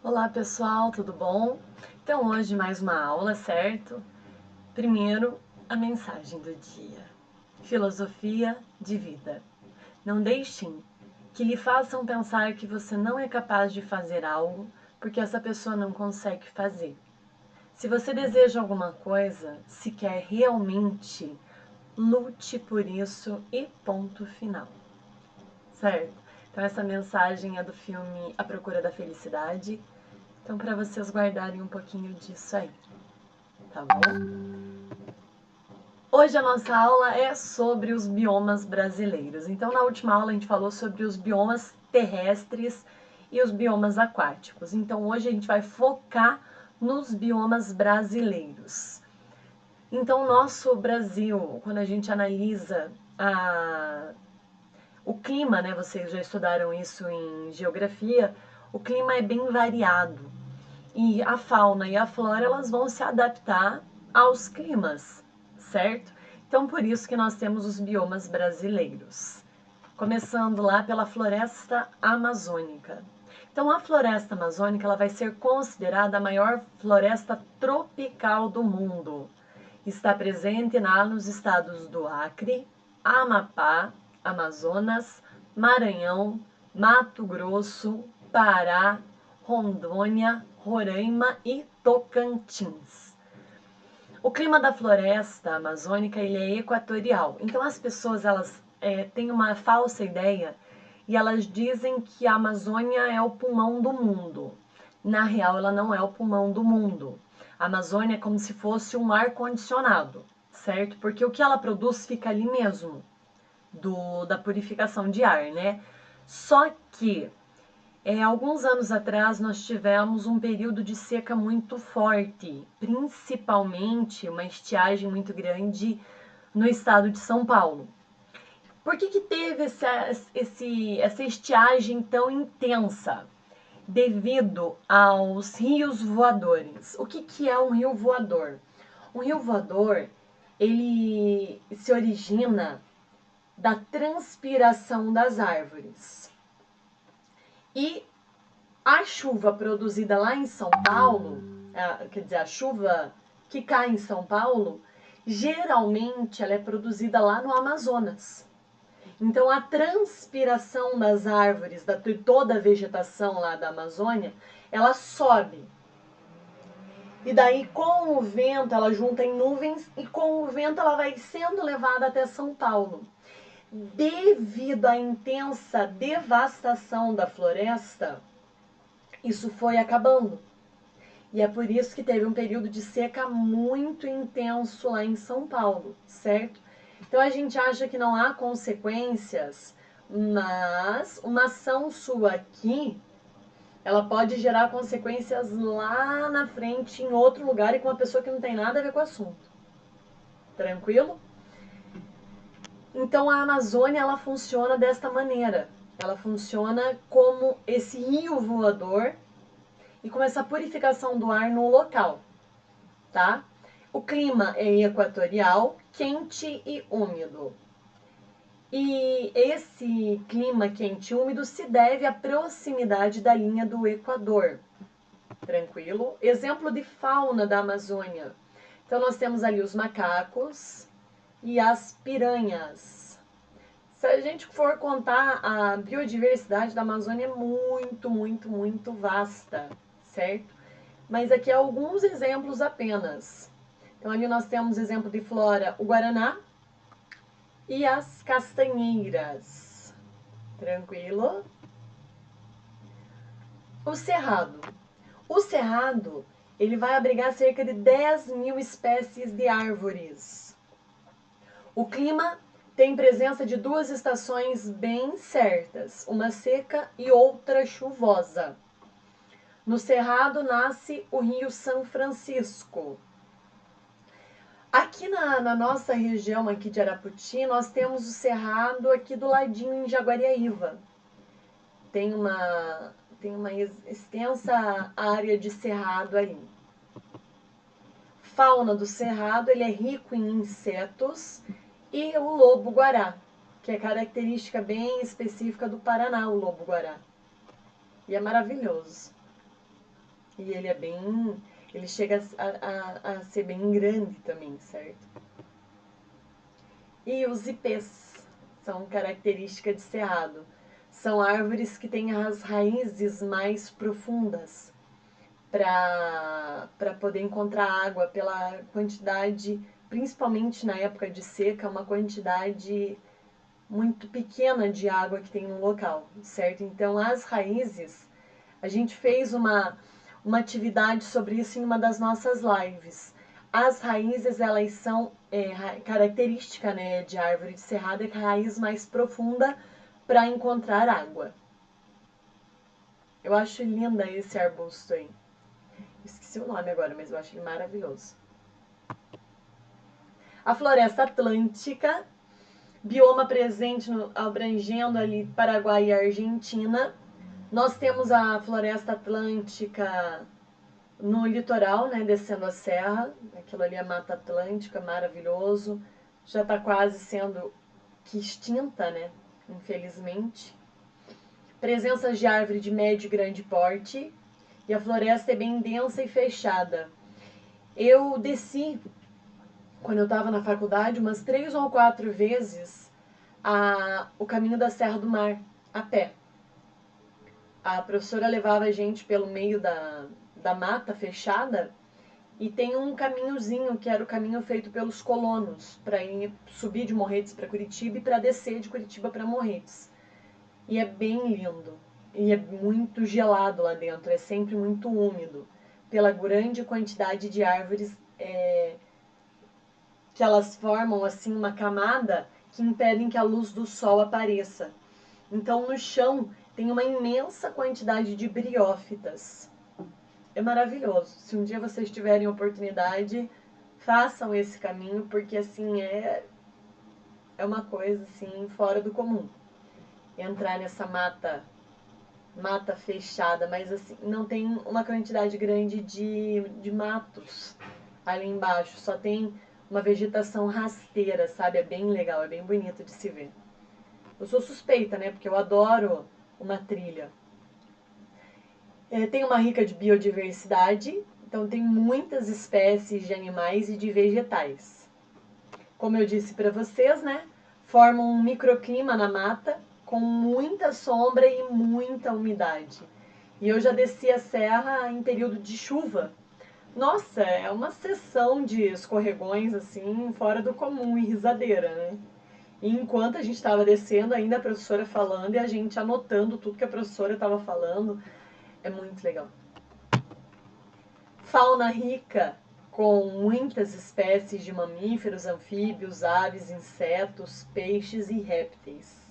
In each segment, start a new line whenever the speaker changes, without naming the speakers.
Olá pessoal, tudo bom? Então hoje mais uma aula, certo? Primeiro, a mensagem do dia. Filosofia de vida. Não deixem que lhe façam pensar que você não é capaz de fazer algo porque essa pessoa não consegue fazer. Se você deseja alguma coisa, se quer realmente, lute por isso e ponto final. Certo? Então essa mensagem é do filme A Procura da Felicidade. Então, para vocês guardarem um pouquinho disso aí, tá bom? Hoje a nossa aula é sobre os biomas brasileiros. Então, na última aula a gente falou sobre os biomas terrestres e os biomas aquáticos. Então, hoje a gente vai focar nos biomas brasileiros. Então, nosso Brasil, quando a gente analisa o clima, né? Vocês já estudaram isso em geografia. O clima é bem variado. E a fauna e a flora elas vão se adaptar aos climas, certo? Então por isso que nós temos os biomas brasileiros. Começando lá pela floresta amazônica. Então a floresta amazônica ela vai ser considerada a maior floresta tropical do mundo. Está presente nos estados do Acre, Amapá, Amazonas, Maranhão, Mato Grosso, Pará, Rondônia, Roraima e Tocantins. O clima da floresta amazônica ele é equatorial, então as pessoas elas têm uma falsa ideia e elas dizem que a Amazônia é o pulmão do mundo. Na real, ela não é o pulmão do mundo. A Amazônia é como se fosse um ar-condicionado, certo? Porque o que ela produz fica ali mesmo, da purificação de ar, né? Só que alguns anos atrás nós tivemos um período de seca muito forte, principalmente uma estiagem muito grande no estado de São Paulo. Por que teve essa estiagem tão intensa? Devido aos rios voadores. O que é um rio voador? Um rio voador, ele se origina da transpiração das árvores. E a chuva produzida lá em São Paulo, quer dizer, a chuva que cai em São Paulo, geralmente ela é produzida lá no Amazonas. Então a transpiração das árvores, de toda a vegetação lá da Amazônia, ela sobe. E daí com o vento ela junta em nuvens e com o vento ela vai sendo levada até São Paulo. Devido à intensa devastação da floresta, isso foi acabando. E é por isso que teve um período de seca muito intenso lá em São Paulo, certo? Então a gente acha que não há consequências, mas uma ação sua aqui, ela pode gerar consequências lá na frente, em outro lugar e com uma pessoa que não tem nada a ver com o assunto. Tranquilo? Então a Amazônia, ela funciona desta maneira. Ela funciona como esse rio voador e com essa purificação do ar no local, tá? O clima é equatorial, quente e úmido. E esse clima quente e úmido se deve à proximidade da linha do Equador. Tranquilo? Exemplo de fauna da Amazônia. Então nós temos ali os macacos e as piranhas. Se a gente for contar, a biodiversidade da Amazônia é muito, muito, muito vasta, certo? Mas aqui alguns exemplos apenas. Então ali nós temos exemplo de flora, o guaraná e as castanheiras. Tranquilo? O cerrado. O cerrado, ele vai abrigar cerca de 10.000 espécies de árvores. O clima tem presença de duas estações bem certas, uma seca e outra chuvosa. No cerrado nasce o rio São Francisco. Aqui na nossa região aqui de Araputi, nós temos o cerrado aqui do ladinho em Jaguariaíva. Tem uma extensa área de cerrado aí. Fauna do cerrado, ele é rico em insetos e o lobo-guará, que é característica bem específica do Paraná, o lobo-guará. E é maravilhoso. E ele é bem... Ele chega a ser bem grande também, certo? E os ipês são característica de cerrado. São árvores que têm as raízes mais profundas para poder encontrar água pela quantidade, principalmente na época de seca, uma quantidade muito pequena de água que tem no local, certo? Então, as raízes, a gente fez uma atividade sobre isso em uma das nossas lives. As raízes, elas são característica, né, de árvore de cerrado, é que a raiz mais profunda para encontrar água. Eu acho linda esse arbusto aí. Esqueci o nome agora, mas eu acho ele maravilhoso. A floresta atlântica, bioma presente abrangendo ali Paraguai e Argentina. Nós temos a floresta atlântica no litoral, né, descendo a serra. Aquilo ali é Mata Atlântica, maravilhoso. Já está quase sendo que extinta, né, infelizmente. Presenças de árvore de médio e grande porte. E a floresta é bem densa e fechada. Eu desci, quando eu estava na faculdade, umas 3 ou 4 vezes o caminho da Serra do Mar, a pé. A professora levava a gente pelo meio da mata fechada e tem um caminhozinho que era o caminho feito pelos colonos para ir subir de Morretes para Curitiba e para descer de Curitiba para Morretes. E é bem lindo. E é muito gelado lá dentro, é sempre muito úmido, pela grande quantidade de árvores que elas formam assim uma camada que impedem que a luz do sol apareça. Então no chão tem uma imensa quantidade de briófitas. É maravilhoso. Se um dia vocês tiverem oportunidade, façam esse caminho, porque assim é uma coisa assim fora do comum. Entrar nessa mata fechada, mas assim, não tem uma quantidade grande de matos ali embaixo, só tem uma vegetação rasteira, sabe? É bem legal, é bem bonito de se ver. Eu sou suspeita, né? Porque eu adoro uma trilha. Tem uma rica de biodiversidade, então tem muitas espécies de animais e de vegetais. Como eu disse para vocês, né? Formam um microclima na mata com muita sombra e muita umidade. E eu já desci a serra em período de chuva. Nossa, é uma sessão de escorregões assim, fora do comum e risadeira, né? E enquanto a gente estava descendo, ainda a professora falando e a gente anotando tudo que a professora estava falando, é muito legal. Fauna rica, com muitas espécies de mamíferos, anfíbios, aves, insetos, peixes e répteis.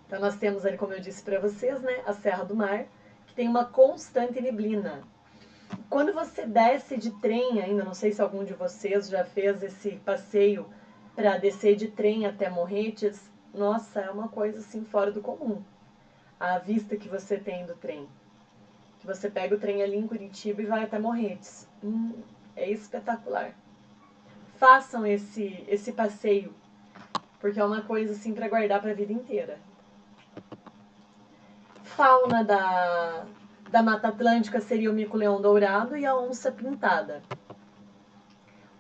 Então nós temos ali, como eu disse para vocês, né, a Serra do Mar, que tem uma constante neblina. Quando você desce de trem ainda, não sei se algum de vocês já fez esse passeio para descer de trem até Morretes, nossa, é uma coisa assim fora do comum. A vista que você tem do trem. Que você pega o trem ali em Curitiba e vai até Morretes. É espetacular. Façam esse passeio, porque é uma coisa assim para guardar para a vida inteira. Fauna da Mata Atlântica seria o mico-leão dourado e a onça pintada.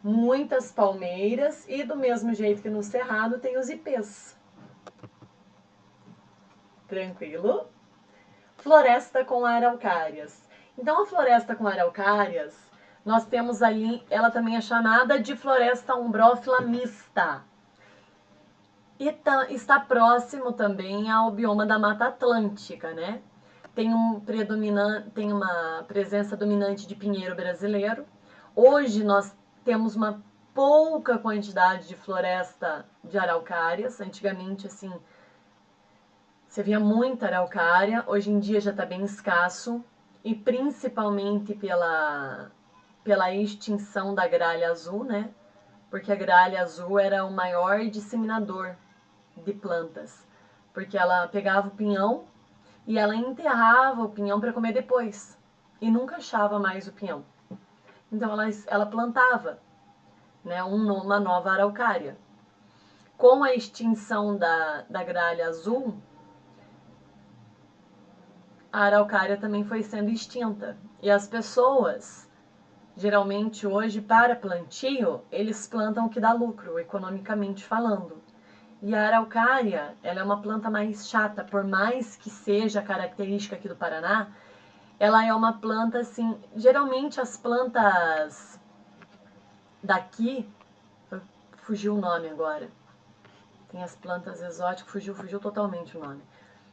Muitas palmeiras e do mesmo jeito que no Cerrado tem os ipês. Tranquilo? Floresta com araucárias. Então a floresta com araucárias, nós temos ali, ela também é chamada de floresta umbrófila mista. E está próximo também ao bioma da Mata Atlântica, né? Tem uma presença dominante de pinheiro brasileiro. Hoje nós temos uma pouca quantidade de floresta de araucárias. Antigamente, assim, você via muita araucária. Hoje em dia já está bem escasso. E principalmente pela extinção da gralha azul, né? Porque a gralha azul era o maior disseminador de plantas. Porque ela pegava o pinhão e ela enterrava o pinhão para comer depois. E nunca achava mais o pinhão. Então ela plantava, né, uma nova araucária. Com a extinção da gralha azul, a araucária também foi sendo extinta. E as pessoas, geralmente hoje, para plantio, eles plantam o que dá lucro, economicamente falando. E a araucária, ela é uma planta mais chata, por mais que seja característica aqui do Paraná, ela é uma planta assim, geralmente as plantas daqui, fugiu o nome agora, tem as plantas exóticas, fugiu totalmente o nome.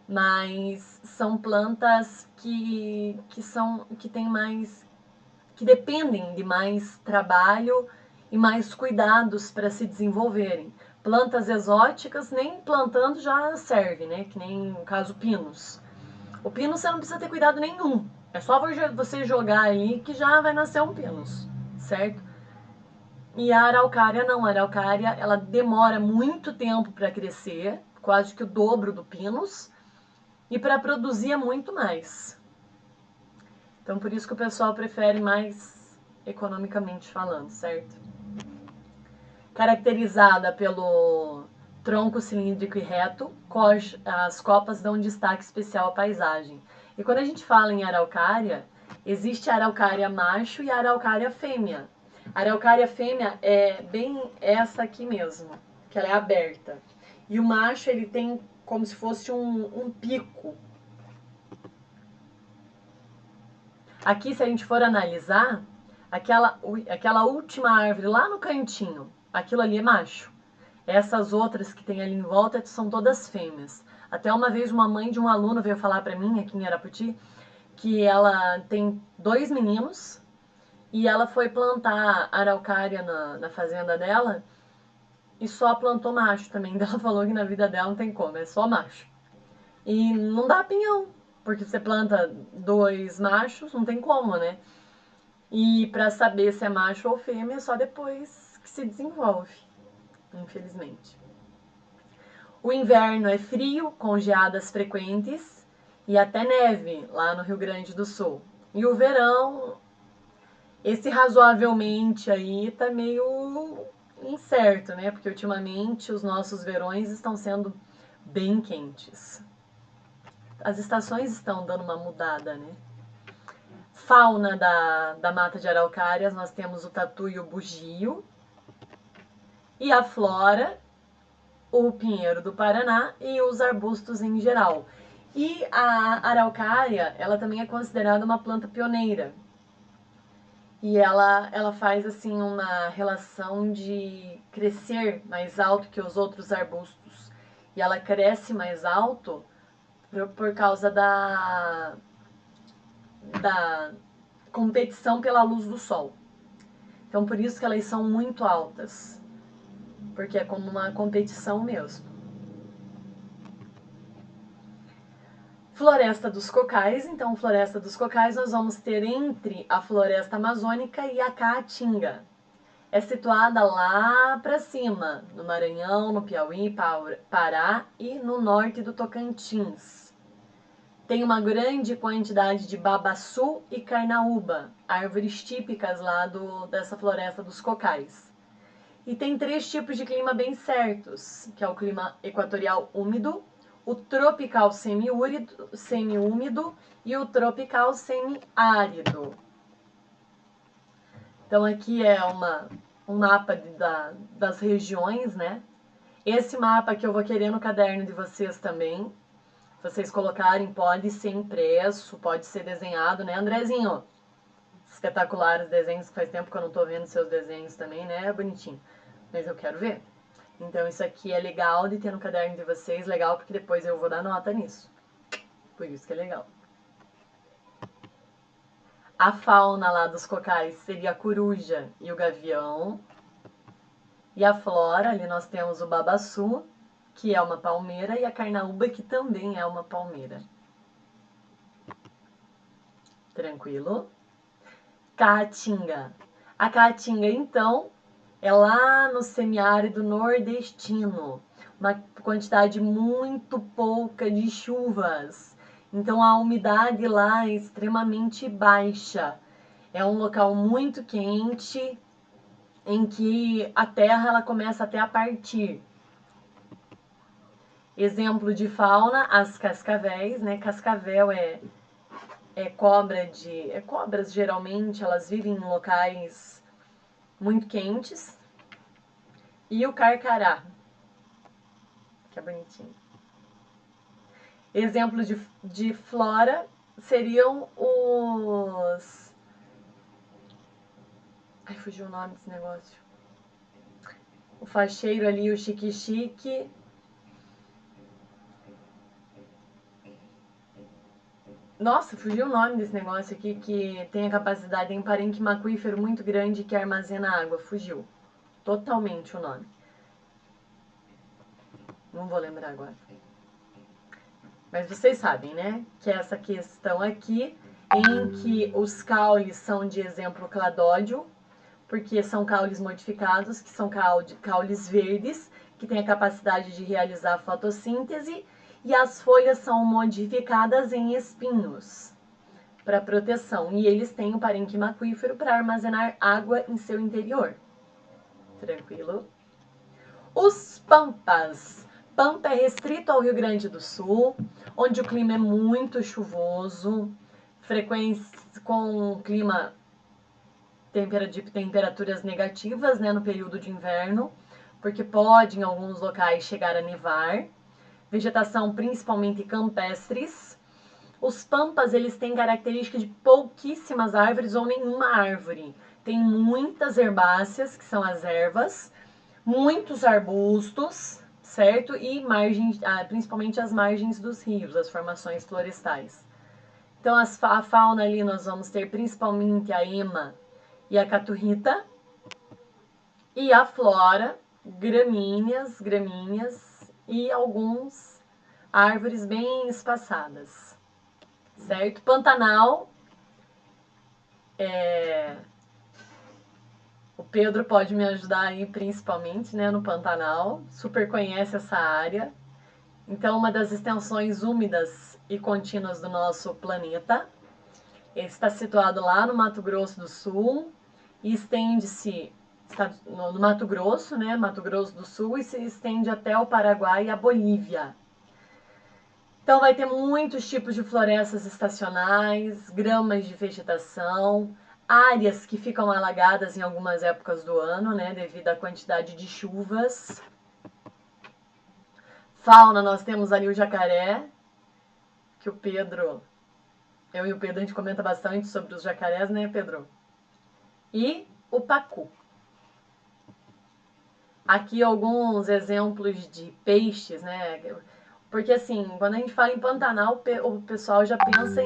Mas são plantas que tem mais, que dependem de mais trabalho e mais cuidados para se desenvolverem. Plantas exóticas nem plantando já serve, né? Que nem no caso pinos. O pino você não precisa ter cuidado nenhum. É só você jogar ali que já vai nascer um pinus, certo? E a araucária não, a araucária ela demora muito tempo para crescer, quase que o dobro do pinus, e para produzir é muito mais. Então por isso que o pessoal prefere mais economicamente falando, certo? Caracterizada pelo tronco cilíndrico e reto, as copas dão um destaque especial à paisagem. E quando a gente fala em araucária, existe a araucária macho e a araucária fêmea. A araucária fêmea é bem essa aqui mesmo, que ela é aberta. E o macho ele tem como se fosse um pico. Aqui, se a gente for analisar, aquela última árvore lá no cantinho, aquilo ali é macho. Essas outras que tem ali em volta são todas fêmeas. Até uma vez uma mãe de um aluno veio falar para mim, aqui em Arapoti, que ela tem 2 meninos e ela foi plantar araucária na fazenda dela e só plantou macho também. Ela falou que na vida dela não tem como, é só macho. E não dá pinhão, porque você planta 2 machos, não tem como, né? E para saber se é macho ou fêmea, só depois que se desenvolve, infelizmente. O inverno é frio, com geadas frequentes e até neve lá no Rio Grande do Sul. E o verão, esse razoavelmente aí tá meio incerto, né? Porque ultimamente os nossos verões estão sendo bem quentes. As estações estão dando uma mudada, né? Fauna da mata de araucárias, nós temos o tatu e o bugio. E a flora, o pinheiro do Paraná e os arbustos em geral. E a araucária, ela também é considerada uma planta pioneira. E ela faz assim uma relação de crescer mais alto que os outros arbustos. E ela cresce mais alto por causa da competição pela luz do sol. Então por isso que elas são muito altas, porque é como uma competição mesmo. Floresta dos Cocais, então Floresta dos Cocais nós vamos ter entre a Floresta Amazônica e a Caatinga. É situada lá para cima, no Maranhão, no Piauí, Pará e no norte do Tocantins. Tem uma grande quantidade de babaçu e carnaúba, árvores típicas lá dessa Floresta dos Cocais. E tem 3 tipos de clima bem certos, que é o clima equatorial úmido, o tropical semi-úmido e o tropical semi-árido. Então aqui é um mapa das regiões, né? Esse mapa que eu vou querer no caderno de vocês também. Vocês colocarem, pode ser impresso, pode ser desenhado, né, Andrezinho? Espetaculares desenhos, que faz tempo que eu não tô vendo seus desenhos também, né? É bonitinho. Mas eu quero ver. Então isso aqui é legal de ter no caderno de vocês, legal porque depois eu vou dar nota nisso. Por isso que é legal. A fauna lá dos cocais seria a coruja e o gavião. E a flora, ali nós temos o babaçu, que é uma palmeira, e a carnaúba, que também é uma palmeira. Tranquilo? Caatinga. A caatinga, então, é lá no semiárido nordestino. Uma quantidade muito pouca de chuvas. Então a umidade lá é extremamente baixa. É um local muito quente em que a terra ela começa até a partir. Exemplo de fauna, as cascavéis, né? Cascavel é Cobras, geralmente, elas vivem em locais muito quentes. E o carcará, que é bonitinho. Exemplos de flora seriam os... Ai, fugiu o nome desse negócio. O facheiro ali, o chique-chique. Nossa, fugiu o nome desse negócio aqui, que tem a capacidade, tem um parênquima aquífero muito grande que armazena água. Fugiu totalmente o nome. Não vou lembrar agora. Mas vocês sabem, né? Que essa questão aqui, em que os caules são de exemplo cladódio, porque são caules modificados, que são caules verdes, que têm a capacidade de realizar fotossíntese, e as folhas são modificadas em espinhos para proteção, e eles têm o parênquima aquífero para armazenar água em seu interior. Tranquilo? Os pampas. Pampa é restrito ao Rio Grande do Sul, onde o clima é muito chuvoso, frequência com clima de temperaturas negativas, né, no período de inverno, porque pode em alguns locais chegar a nevar. Vegetação principalmente campestres. Os pampas, eles têm característica de pouquíssimas árvores ou nenhuma árvore. Tem muitas herbáceas, que são as ervas, muitos arbustos, certo? E margens, principalmente as margens dos rios, as formações florestais. Então, a fauna ali nós vamos ter principalmente a ema e a caturrita. E a flora, gramíneas e alguns árvores bem espaçadas, certo? Pantanal, o Pedro pode me ajudar aí principalmente, né, no Pantanal, super conhece essa área. Então, uma das extensões úmidas e contínuas do nosso planeta. Está situado lá no Mato Grosso do Sul e estende-se no Mato Grosso, né, Mato Grosso do Sul, e se estende até o Paraguai e a Bolívia. Então vai ter muitos tipos de florestas estacionais, gramas de vegetação, áreas que ficam alagadas em algumas épocas do ano, né, devido à quantidade de chuvas. Fauna, nós temos ali o jacaré, que eu e o Pedro, a gente comenta bastante sobre os jacarés, né, Pedro? E o pacu. Aqui alguns exemplos de peixes, né? Porque assim, quando a gente fala em Pantanal, o pessoal já pensa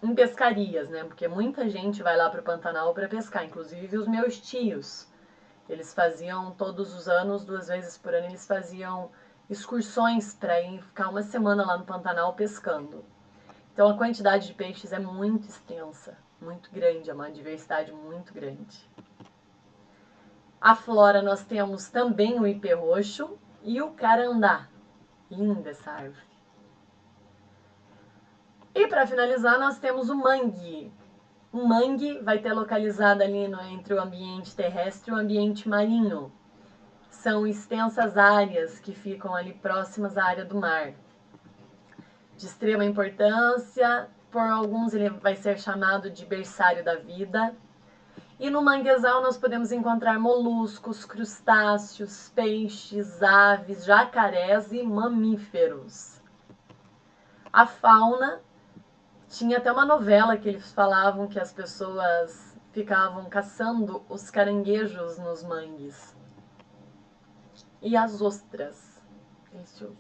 em pescarias, né? Porque muita gente vai lá para o Pantanal para pescar, inclusive os meus tios. Eles faziam todos os anos, 2 vezes por ano, eles faziam excursões para ir ficar uma semana lá no Pantanal pescando. Então a quantidade de peixes é muito extensa, muito grande, é uma diversidade muito grande. A flora nós temos também o ipê roxo e o carandá. Linda essa árvore. E para finalizar nós temos o mangue. O mangue vai ter localizado ali entre o ambiente terrestre e o ambiente marinho. São extensas áreas que ficam ali próximas à área do mar. De extrema importância, por alguns ele vai ser chamado de berçário da vida. E no manguezal nós podemos encontrar moluscos, crustáceos, peixes, aves, jacarés e mamíferos. A fauna, tinha até uma novela que eles falavam que as pessoas ficavam caçando os caranguejos nos mangues. E as ostras. Delicioso.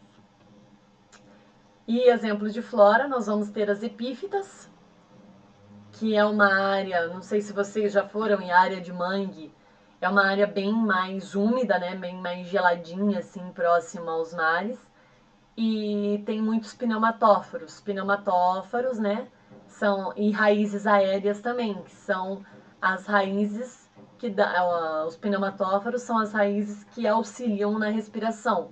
E exemplo de flora, nós vamos ter as epífitas, que é uma área, não sei se vocês já foram em área de mangue, é uma área bem mais úmida, né, bem mais geladinha, assim, próxima aos mares, e tem muitos pneumatóforos. Pneumatóforos, né, e raízes aéreas também, que são as raízes os pneumatóforos são as raízes que auxiliam na respiração.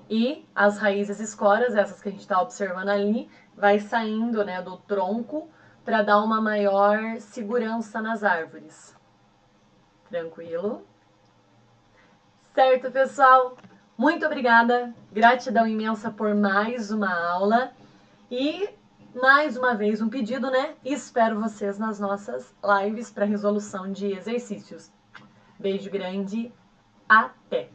E as raízes escoras, essas que a gente está observando ali, vai saindo, né, do tronco para dar uma maior segurança nas árvores. Tranquilo? Certo, pessoal? Muito obrigada. Gratidão imensa por mais uma aula. E mais uma vez um pedido, né? Espero vocês nas nossas lives para resolução de exercícios. Beijo grande, até!